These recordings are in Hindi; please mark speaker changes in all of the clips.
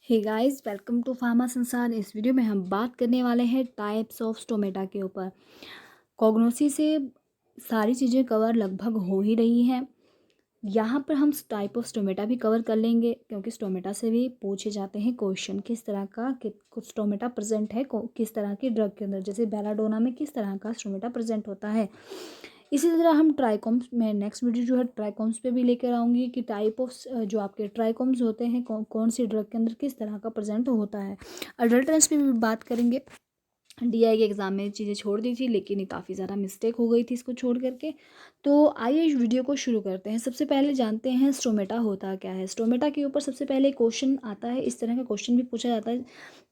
Speaker 1: Hey guys, welcome to pharma Sansar. इस वीडियो में हम बात करने वाले हैं टाइप्स ऑफ स्टोमेटा के ऊपर। कॉग्नोसी से सारी चीज़ें कवर लगभग हो ही रही हैं। यहाँ पर हम टाइप ऑफ स्टोमेटा भी कवर कर लेंगे, क्योंकि स्टोमेटा से भी पूछे जाते हैं क्वेश्चन किस तरह का कुछ स्टोमेटा प्रेजेंट है किस तरह की ड्रग के अंदर। जैसे बेलाडोना में किस तरह का स्टोमेटा प्रेजेंट होता है। इसी तरह हम ट्राइकोम्स में नेक्स्ट वीडियो जो है ट्राइकोम्स पे भी लेकर आऊँगी कि टाइप ऑफ जो आपके ट्राइकोम्स होते हैं कौन सी ड्रग के अंदर किस तरह का प्रेजेंट होता है। अडल्ट्रेंस पे भी बात करेंगे। डीआई के एग्ज़ाम में चीज़ें छोड़ दी थी, लेकिन ये काफ़ी ज़्यादा मिस्टेक हो गई थी इसको छोड़ करके। तो आइए इस वीडियो को शुरू करते हैं। सबसे पहले जानते हैं स्टोमेटा होता क्या है। स्टोमेटा के ऊपर सबसे पहले क्वेश्चन आता है, इस तरह का क्वेश्चन भी पूछा जाता है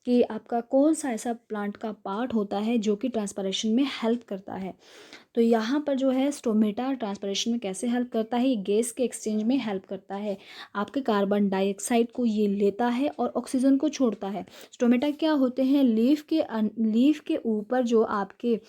Speaker 1: कि आपका कौन सा ऐसा प्लांट का पार्ट होता है जो कि ट्रांसपरेशन में हेल्प करता है। तो यहाँ पर जो है स्टोमेटा ट्रांसपरेशन में कैसे हेल्प करता है, ये गैस के एक्सचेंज में हेल्प करता है। आपके कार्बन डाइऑक्साइड को ये लेता है और ऑक्सीजन को छोड़ता है। स्टोमेटा क्या होते हैं, लीफ के ऊपर जो आपके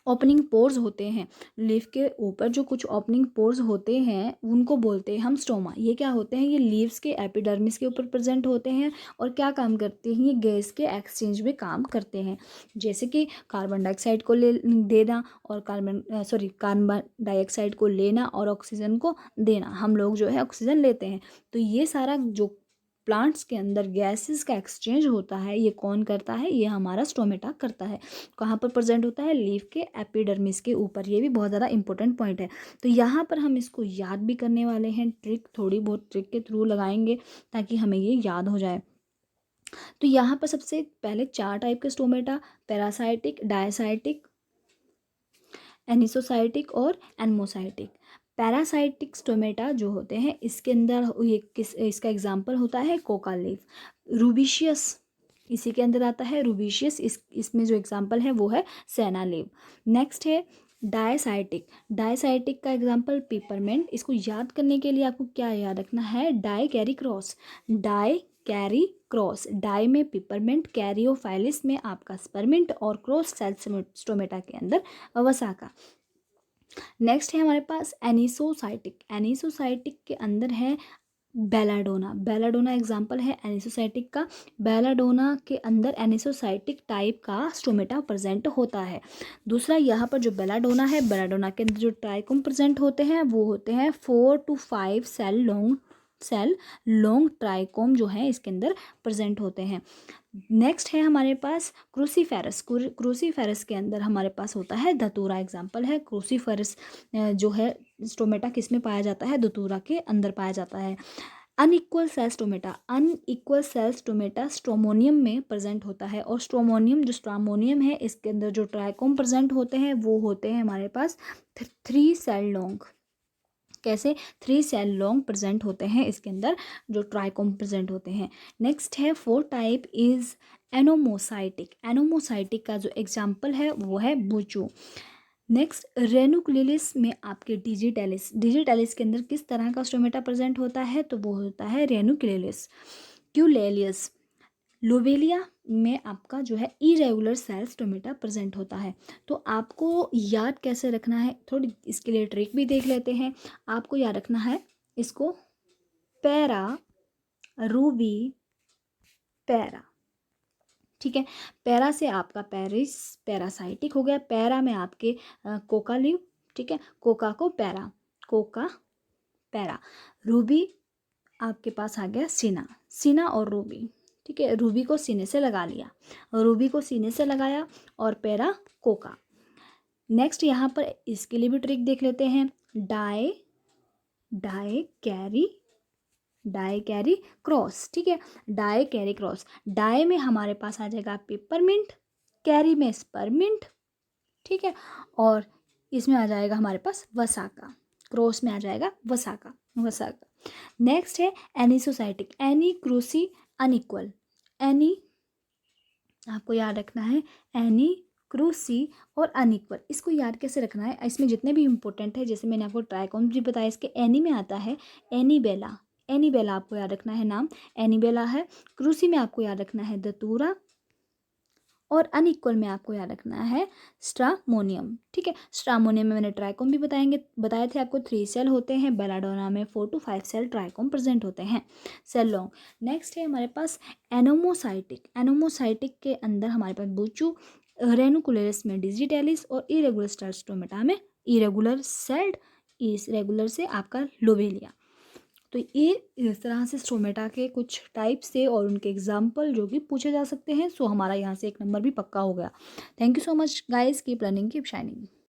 Speaker 1: ओपनिंग पोर्स होते हैं, लीफ के ऊपर जो कुछ ओपनिंग पोर्स होते हैं उनको बोलते हैं हम स्टोमा। ये क्या होते हैं, ये लीव्स के एपिडर्मिस के ऊपर प्रेजेंट होते हैं और क्या काम करते हैं, ये गैस के एक्सचेंज में काम करते हैं। जैसे कि कार्बन डाइऑक्साइड को ले देना और कार्बन डाइऑक्साइड को लेना और ऑक्सीजन को देना। हम लोग जो है ऑक्सीजन लेते हैं। तो ये सारा जो प्लांट्स के अंदर गैसेस का एक्सचेंज होता है, ये कौन करता है, ये हमारा स्टोमेटा करता है। कहाँ पर प्रेजेंट होता है, लीफ के एपिडर्मिस के ऊपर। ये भी बहुत ज़्यादा इंपॉर्टेंट पॉइंट है। तो यहाँ पर हम इसको याद भी करने वाले हैं, थोड़ी बहुत ट्रिक के थ्रू लगाएंगे ताकि हमें ये याद हो जाए। तो यहाँ पर सबसे पहले 4 टाइप के स्टोमेटा, पैरासाइटिक, डायसाइटिक, एनिसोसाइटिक और एनमोसाइटिक। पैरासाइटिक स्टोमेटा जो होते हैं इसके अंदर इसका एग्जाम्पल होता है कोका लीफ, रूबिशियस इसी के अंदर आता है रूबिशियस। इसमें जो एग्जाम्पल है वो है सेना लीव। नेक्स्ट है डायसाइटिक का एग्जाम्पल पिपरमेंट। इसको याद करने के लिए आपको क्या याद रखना है, die carry cross. Die carry cross, die में पिपरमेंट, कैरियोफाइलिस में आपका स्परमिंट और क्रॉस सेल स्टोमेटा के अंदर वसाका। नेक्स्ट है हमारे पास एनिसोसाइटिक। एनिसोसाइटिक के अंदर है बेलाडोना एग्जाम्पल है एनिसोसाइटिक का। बेलाडोना के अंदर एनिसोसाइटिक टाइप का स्टोमेटा प्रेजेंट होता है। दूसरा यहाँ पर जो बेलाडोना के अंदर जो ट्राइकोम प्रेजेंट होते हैं वो होते हैं 4 to 5 सेल लॉन्ग ट्राइकोम जो है इसके अंदर प्रेजेंट होते हैं। नेक्स्ट है हमारे पास क्रूसीफेरस के अंदर हमारे पास होता है धतूरा। एग्जाम्पल है क्रूसीफेरस जो है स्टोमेटा किस में पाया जाता है, धतूरा के अंदर पाया जाता है। अनइक्वल सेल स्टोमेटा स्ट्रोमोनियम में प्रेजेंट होता है। और स्ट्रोमोनियम है इसके अंदर जो ट्राइकोम प्रेजेंट होते हैं वो होते हैं हमारे पास 3 सेल लॉन्ग। कैसे 3 सेल लॉन्ग प्रेजेंट होते हैं इसके अंदर जो ट्राइकोम प्रेजेंट होते हैं। नेक्स्ट है 4 टाइप इज एनोमोसाइटिक का जो एग्जाम्पल है वो है बुचू। नेक्स्ट रेनुक्लिलिस में आपके डिजिटेलिस के अंदर किस तरह का स्टोमेटा प्रेजेंट होता है, तो वो होता है रेनुक्लिलिस। क्यूलेलियस लोवेलिया में आपका जो है इरेगुलर सेल स्टोमेटा प्रेजेंट होता है। तो आपको याद कैसे रखना है, थोड़ी इसके लिए ट्रिक भी देख लेते हैं। आपको याद रखना है इसको पैरा, रूबी, पैरा। ठीक है, पैरा से आपका पैरासाइटिक हो गया। पैरा में आपके कोका लीव, ठीक है, कोका को कोका पैरा। रूबी आपके पास आ गया सीना और रूबी। ठीक है, रूबी को सीने से लगा लिया, रूबी को सीने से लगाया और पैरा कोका। नेक्स्ट यहाँ पर इसके लिए भी ट्रिक देख लेते हैं। Die carry cross. ठीक है, डाई कैरी क्रॉस, डाई में हमारे पास आ जाएगा पेपरमिंट, कैरी में स्परमिंट, ठीक है, और इसमें आ जाएगा हमारे पास वसाका, क्रॉस में आ जाएगा वसाका। नेक्स्ट है एनिसोसाइटिक, एनी क्रूसी अनइक्वल। एनी आपको याद रखना है, एनी क्रूसी और अनइक्वल। इसको याद कैसे रखना है, इसमें जितने भी इंपॉर्टेंट है, जैसे मैंने आपको ट्राइकोम भी बताया, इसके एनी में आता है एनीबेला आपको याद रखना है नाम, एनीबेला है। क्रूसी में आपको याद रखना है दतूरा और अनइक्वल में आपको याद रखना है स्ट्रामोनियम। ठीक है, स्ट्रामोनियम में मैंने ट्राइकोम भी बताए थे आपको, 3 सेल होते हैं। बेलाडोना में 4 to 5 सेल ट्राइकोम प्रेजेंट होते हैं, सेल लॉन्ग। नेक्स्ट है हमारे पास एनोमोसाइटिक। एनोमोसाइटिक के अंदर हमारे पास बूचू, रेनुकुलरिस में डिजिटैलिस और इरेगुलर सेल स्टोमेटा में इरेगुलर सेल्ड, इस रेगुलर से आपका लोबेलिया। तो ये इस तरह से स्टोमेटा के कुछ टाइप्स थे और उनके एग्जाम्पल जो कि पूछे जा सकते हैं। सो हमारा यहाँ से 1 नंबर भी पक्का हो गया। Thank you so much guys, keep learning keep shining.